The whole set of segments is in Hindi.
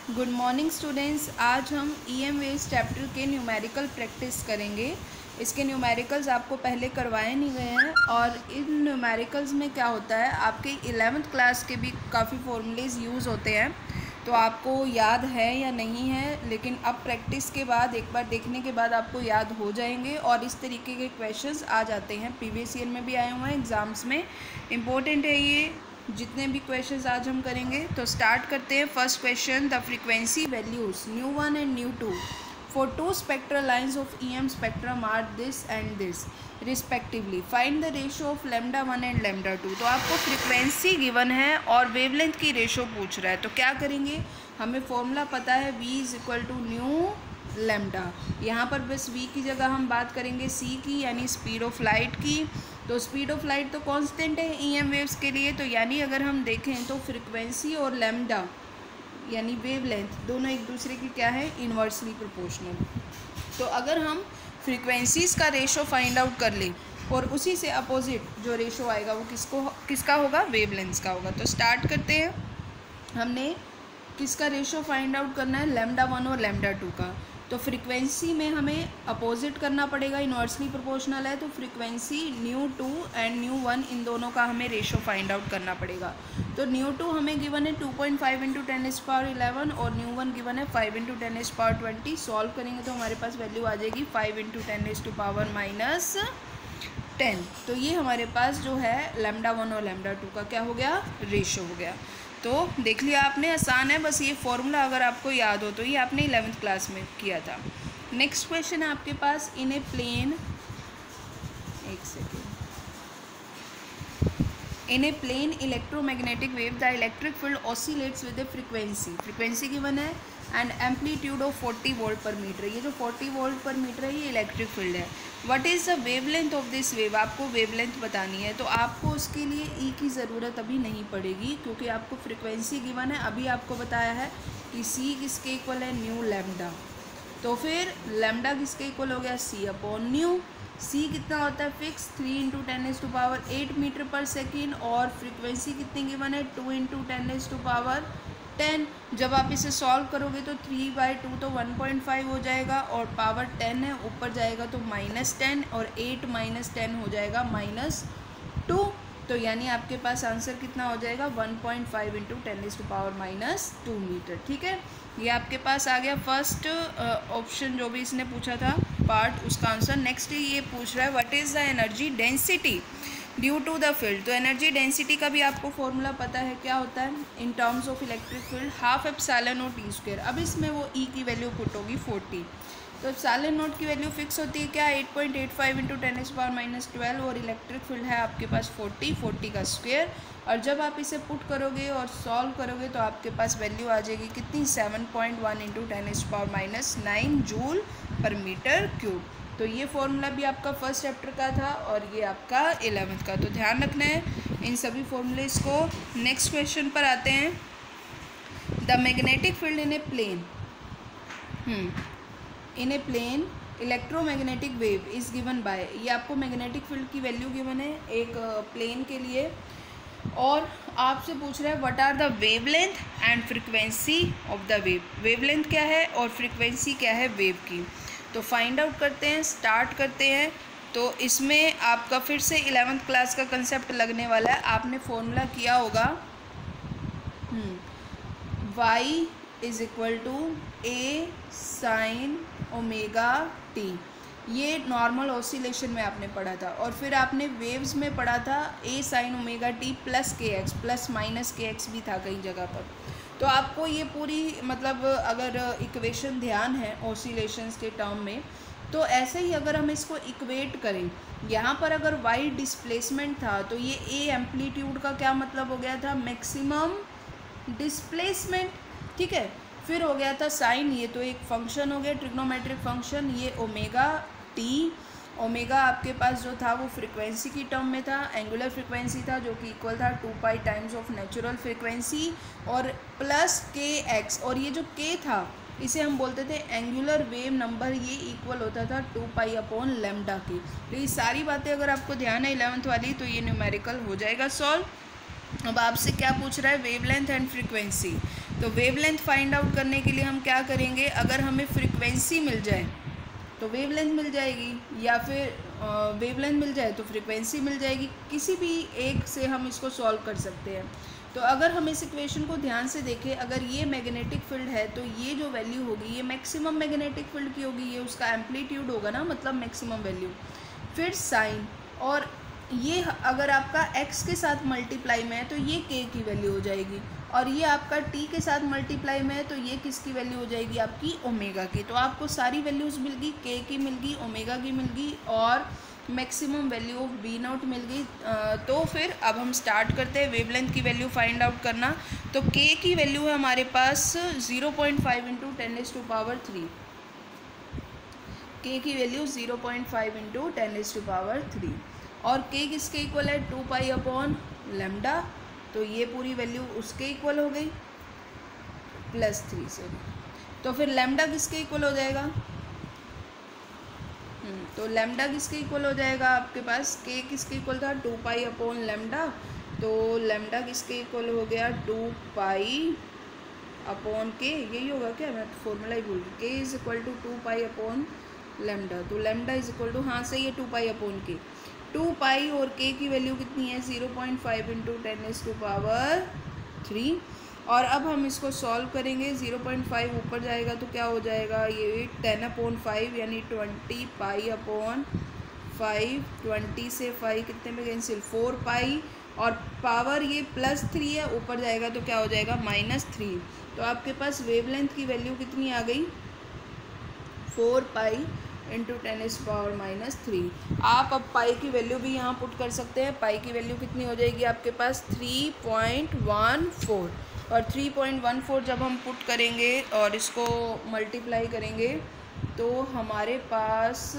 Good morning students. आज हम EM वेव्स चैप्टर के न्यूमेरिकल प्रैक्टिस करेंगे। इसके न्यूमेरिकल्स आपको पहले करवाए नहीं गए हैं और इन न्यूमेरिकल्स में क्या होता है, आपके 11th क्लास के भी काफ़ी फॉर्मूलेज यूज़ होते हैं, तो आपको याद है या नहीं है, लेकिन अब प्रैक्टिस के बाद एक बार देखने के बाद आपको याद हो जाएंगे और इस तरीके के क्वेश्चंस आ जाते हैं। प्रीवियस ईयर में भी आए हुए हैं, एग्ज़ाम्स में इम्पोर्टेंट है ये जितने भी क्वेश्चंस आज हम करेंगे। तो स्टार्ट करते हैं। First question, the frequency values ν1 and ν2 for two spectral lines of EM spectrum are this and this respectively, find the ratio of λ1 and λ2। तो आपको फ्रीक्वेंसी गिवन है और वेवलेंथ की रेशो पूछ रहा है, तो क्या करेंगे, हमें फॉर्मूला पता है v = ν λ। यहाँ पर बस v की जगह हम बात करेंगे c की, यानी स्पीड ऑफ लाइट की। तो स्पीड ऑफ लाइट तो कांस्टेंट है EM वेव्स के लिए, तो यानी अगर हम देखें तो फ्रीक्वेंसी और लैम्डा यानी वेवलेंथ दोनों एक दूसरे की क्या है, इन्वर्सली प्रोपोर्शनल। तो अगर हम फ्रीक्वेंसीज़ का रेशो फाइंड आउट कर लें और उसी से अपोजिट जो रेशो आएगा वो किसका होगा, वेवलेंथ्स का होगा। तो स्टार्ट करते हैं। हमने किसका रेशो फाइंड आउट करना है, λ1 और λ2 का। तो फ्रीक्वेंसी में हमें अपोजिट करना पड़ेगा, इन्वर्सली प्रोपोर्शनल है, तो फ्रीक्वेंसी ν2 एंड ν1 इन दोनों का हमें रेशो फाइंड आउट करना पड़ेगा। तो ν2 हमें गिवन है 2.5 × 10⁻11 और ν1 गिवन है 5 × 10⁻20। सॉल्व करेंगे तो हमारे पास वैल्यू आ जाएगी 5 × 10⁻10। तो ये हमारे पास जो है λ1 और λ2 का क्या हो गया, रेशो हो गया। तो देख लिया आपने, आसान है, बस ये फॉर्मूला अगर आपको याद हो तो ये आपने 11th क्लास में किया था। नेक्स्ट क्वेश्चन है आपके पास, इन ए प्लेन, एक second, in a plane electromagnetic wave the electric field oscillates with a frequency given है and amplitude of 40 volt per metre. ये जो 40 वोल्ट पर मीटर है ये इलेक्ट्रिक फील्ड है। What is the wavelength of this wave, आपको वेवलेंथ बतानी है। तो आपको उसके लिए ई की ज़रूरत अभी नहीं पड़ेगी क्योंकि आपको फ्रीक्वेंसी गिवन है। अभी आपको बताया है कि सी किसके इक्वल है, न्यू लैम्डा। तो फिर लैम्डा किसके इक्वल हो गया, c/न्यू। सी कितना होता है फिक्स, 3 × 10⁸ मीटर पर सेकेंड, और फ्रीक्वेंसी कितनी गिवन है, 2 × 10⁻10। जब आप इसे सॉल्व करोगे तो 3/2 तो 1.5 हो जाएगा, और पावर 10 है, ऊपर जाएगा तो -10, और 8 - 10 हो जाएगा -2। तो यानी आपके पास आंसर कितना हो जाएगा, 1.5 × 10⁻2 मीटर। ठीक है, ये आपके पास आ गया फर्स्ट ऑप्शन जो भी इसने पूछा था पार्ट, उसका आंसर। नेक्स्ट ये पूछ रहा है what is the energy density due to the field. तो एनर्जी डेंसिटी का भी आपको फॉर्मूला पता है, क्या होता है, in terms of electric field 12ε0t²। अब इसमें वो ई की वैल्यू पुट होगी 40। तो ε0 की वैल्यू फिक्स होती है क्या, 8.85 × 10⁻12, और इलेक्ट्रिक फील्ड है आपके पास 40 का स्क्वायर। और जब आप इसे पुट करोगे और सॉल्व करोगे तो आपके पास वैल्यू आ जाएगी कितनी, 7.1 × 10⁻9 जूल पर मीटर क्यूब। तो ये फॉर्मूला भी आपका फर्स्ट चैप्टर का था और ये आपका 11th का, तो ध्यान रखना है इन सभी फॉर्मूलेस को। नेक्स्ट क्वेश्चन पर आते हैं। The magnetic field in a plane, in a plane electromagnetic wave is given by, ये आपको मैग्नेटिक फील्ड की वैल्यू गिवन है एक प्लेन के लिए, और आपसे पूछ रहा है what are the wavelength and frequency of the wave. Wavelength क्या है और फ्रीक्वेंसी क्या है वेव की, तो फाइंड आउट करते हैं, स्टार्ट करते हैं। तो इसमें आपका फिर से 11th क्लास का कंसेप्ट लगने वाला है। आपने फॉर्मूला किया होगा y = a sin ωt, ये नॉर्मल ऑसिलेशन में आपने पढ़ा था, और फिर आपने वेव्स में पढ़ा था a sin ωt + kx, ±kx भी था कई जगह पर। तो आपको ये पूरी मतलब अगर इक्वेशन ध्यान है ऑसिलेशंस के टर्म में, तो ऐसे ही अगर हम इसको इक्वेट करें, यहाँ पर अगर y डिस्प्लेसमेंट था तो ये a एम्पलीट्यूड का क्या मतलब हो गया था, मैक्सिमम डिस्प्लेसमेंट। ठीक है, फिर हो गया था साइन, ये तो एक फंक्शन हो गया, ट्रिग्नोमेट्रिक फंक्शन, ये ओमेगा टी। ओमेगा आपके पास जो था वो फ्रीक्वेंसी की टर्म में था, एंगुलर फ्रीक्वेंसी था जो कि इक्वल था 2π टाइम्स ऑफ नेचुरल फ्रीक्वेंसी, और प्लस kx, और ये जो k था इसे हम बोलते थे एंगुलर वेव नंबर, ये इक्वल होता था 2π/λ के। तो ये सारी बातें अगर आपको ध्यान है 11th वाली, तो ये न्यूमेरिकल हो जाएगा सॉल्व। अब आपसे क्या पूछ रहा है, वेवलेंथ एंड फ्रीक्वेंसी। तो वेवलेंथ फाइंड आउट करने के लिए हम क्या करेंगे, अगर हमें फ्रीक्वेंसी मिल जाए तो वेवलेंथ मिल जाएगी, या फिर वेवलेंथ मिल जाए तो फ्रीक्वेंसी मिल जाएगी, किसी भी एक से हम इसको सॉल्व कर सकते हैं। तो अगर हम इस इक्वेशन को ध्यान से देखें, अगर ये मैग्नेटिक फील्ड है तो ये जो वैल्यू होगी ये मैक्सिमम मैग्नेटिक फील्ड की होगी, ये उसका एम्पलीट्यूड होगा ना, मतलब मैक्सिमम वैल्यू। फिर साइन, और ये अगर आपका x के साथ मल्टीप्लाई में है तो ये k की वैल्यू हो जाएगी, और ये आपका t के साथ मल्टीप्लाई में है तो ये किसकी वैल्यू हो जाएगी, आपकी ओमेगा की। तो आपको सारी वैल्यूज़ मिल गई, k की मिल गई, ओमेगा की मिल गई, और maximum value of B naught मिल गई। तो फिर अब हम स्टार्ट करते हैं वेवलेंथ की वैल्यू फाइंड आउट करना। तो k की वैल्यू है हमारे पास 0.5 इंटू 10⁻³ k की वैल्यू 0.5 इंटू 10⁻³ और k किसके इक्वल है, 2π/λ। तो ये पूरी वैल्यू उसके इक्वल हो गई +3 से। तो फिर लैम्डा किसके इक्वल हो जाएगा, तो लैम्डा किसके इक्वल हो जाएगा, आपके पास k किसके इक्वल था, 2π/λ। तो लैम्डा किसके इक्वल हो गया, 2π/k, यही होगा क्या, मैं फॉर्मूला ही भूल गई, k इज इक्वल टू 2π/λ। तो लैम्डा इज इक्वल टू, हाँ सही है, 2π/k। 2π और k की वैल्यू कितनी है, 0.5 इंटू 10⁻³ और अब हम इसको सॉल्व करेंगे। 0.5 ऊपर जाएगा तो क्या हो जाएगा, ये 10/5 यानी 20π/5, 20 से 5 कितने में कैंसिल, 4π, और पावर ये +3 है, ऊपर जाएगा तो क्या हो जाएगा, -3। तो आपके पास वेवलेंथ की वैल्यू कितनी आ गई, 4π इंटू 10⁻³ आप अब पाई की वैल्यू भी यहाँ पुट कर सकते हैं। पाई की वैल्यू कितनी हो जाएगी आपके पास, 3.14, और 3.14 जब हम पुट करेंगे और इसको मल्टीप्लाई करेंगे तो हमारे पास,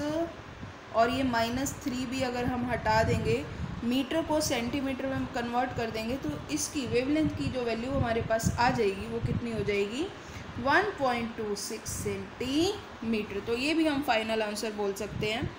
और ये -3 भी अगर हम हटा देंगे, मीटर को सेंटीमीटर में कन्वर्ट कर देंगे तो इसकी वेवलेंथ की जो वैल्यू हमारे पास आ जाएगी वो कितनी हो जाएगी, 1.26 सेंटीमीटर। तो ये भी हम फाइनल आंसर बोल सकते हैं।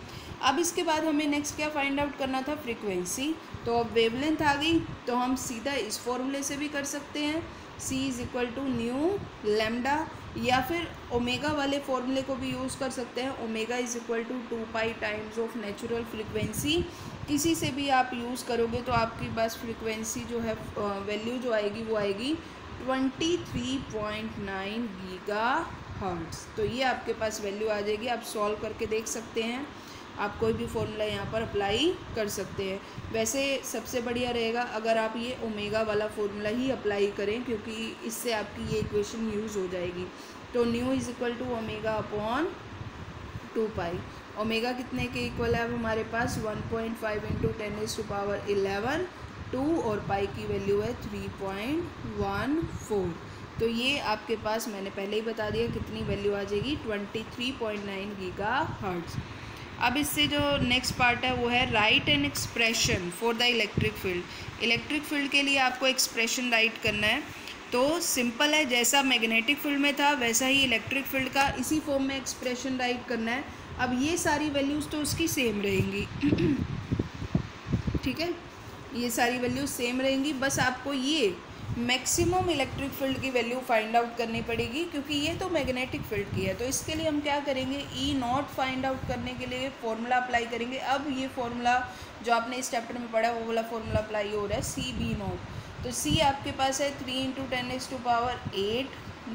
अब इसके बाद हमें नेक्स्ट क्या फाइंड आउट करना था, फ्रीक्वेंसी। तो अब वेवलेंथ आ गई तो हम सीधा इस फॉर्मूले से भी कर सकते हैं, c is equal to nu lambda, या फिर ओमेगा वाले फॉर्मूले को भी यूज़ कर सकते हैं, omega is equal to 2π times of natural frequency. किसी से भी आप यूज़ करोगे तो आपकी पास फ्रीक्वेंसी जो है वैल्यू जो आएगी वो आएगी 23.9 गीगाहर्ट्ज़। तो ये आपके पास वैल्यू आ जाएगी। आप सॉल्व करके देख सकते हैं, आप कोई भी फॉर्मूला यहाँ पर अप्लाई कर सकते हैं। वैसे सबसे बढ़िया रहेगा अगर आप ये ओमेगा वाला फॉर्मूला ही अप्लाई करें, क्योंकि इससे आपकी ये इक्वेशन यूज़ हो जाएगी। तो न्यू इज़ इक्वल टू ओमेगा/2π। ओमेगा कितने के इक्वल है अब हमारे पास, 1.5 इंटू 10⁻11, 2, और पाई की वैल्यू है 3.14। तो ये आपके पास मैंने पहले ही बता दिया कितनी वैल्यू आ जाएगी, 23.9 गीगाहर्ट्ज़। अब इससे जो नेक्स्ट पार्ट है वो है right an expression for the electric field. Electric field के लिए आपको एक्सप्रेशन राइट करना है। तो सिंपल है, जैसा मैग्नेटिक फील्ड में था वैसा ही इलेक्ट्रिक फील्ड का इसी फॉर्म में एक्सप्रेशन राइट करना है। अब ये सारी वैल्यूज़ तो उसकी सेम रहेंगी ठीक है, ये सारी वैल्यूज सेम रहेंगी, बस आपको ये मैक्सिमम इलेक्ट्रिक फील्ड की वैल्यू फाइंड आउट करनी पड़ेगी, क्योंकि ये तो मैग्नेटिक फील्ड की है। तो इसके लिए हम क्या करेंगे, E0 फाइंड आउट करने के लिए फॉर्मूला अप्लाई करेंगे। अब ये फॉर्मूला जो आपने इस चैप्टर में पढ़ा है वो वाला फॉर्मूला अप्लाई हो रहा है, CB0। तो C आपके पास है 3 इंटू 10⁸,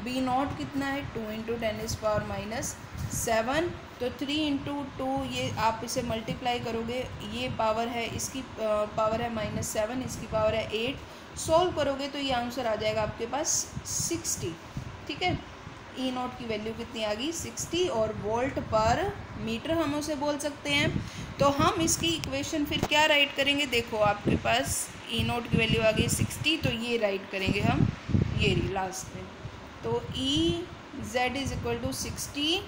B0 कितना है, 2 इंटू 10⁻⁷। तो 3 इंटू 2 ये आप इसे मल्टीप्लाई करोगे, ये पावर है, इसकी पावर है -7, इसकी पावर है 8। सॉल्व करोगे तो ये आंसर आ जाएगा आपके पास 60। ठीक है, E0 की वैल्यू कितनी आ गई, 60, और वोल्ट पर मीटर हम उसे बोल सकते हैं। तो हम इसकी इक्वेशन फिर क्या राइट करेंगे, देखो आपके पास E0 की वैल्यू आ गई 60, तो ये राइट करेंगे हम, ये रही लास्ट में। तो EZ is equal to 60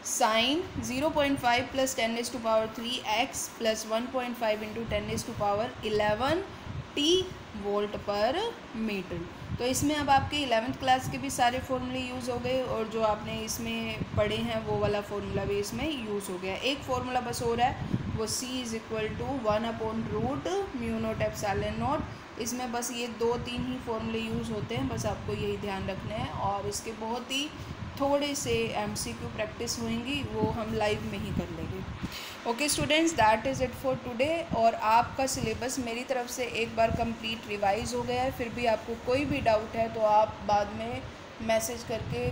sine 0.5 plus 10⁻³ x plus 1.5 into 10⁻11 t volt per metre. तो इसमें अब आपके 11th क्लास के भी सारे फॉर्मूले यूज़ हो गए, और जो आपने इसमें पढ़े हैं वो वाला फॉर्मूला भी इसमें यूज़ हो गया। एक फॉर्मूला बस हो रहा है, वो c इज़ इक्वल टू 1/√μ0ε0 इसमें बस ये 2-3 ही फॉर्मूले यूज़ होते हैं, बस आपको यही ध्यान रखना है। और इसके बहुत ही थोड़े से MCQ प्रैक्टिस होंगी, वो हम लाइव में ही कर लेंगे। Okay students, that is it for today. और आपका सिलेबस मेरी तरफ से एक बार कंप्लीट रिवाइज़ हो गया है। फिर भी आपको कोई भी डाउट है तो आप बाद में मैसेज करके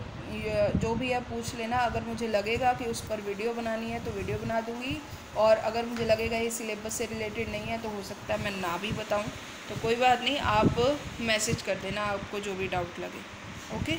जो भी है पूछ लेना। अगर मुझे लगेगा कि उस पर वीडियो बनानी है तो वीडियो बना दूँगी, और अगर मुझे लगेगा ये सिलेबस से रिलेटेड नहीं है तो हो सकता है मैं ना भी बताऊँ, तो कोई बात नहीं, आप मैसेज कर देना आपको जो भी डाउट लगे। ओके।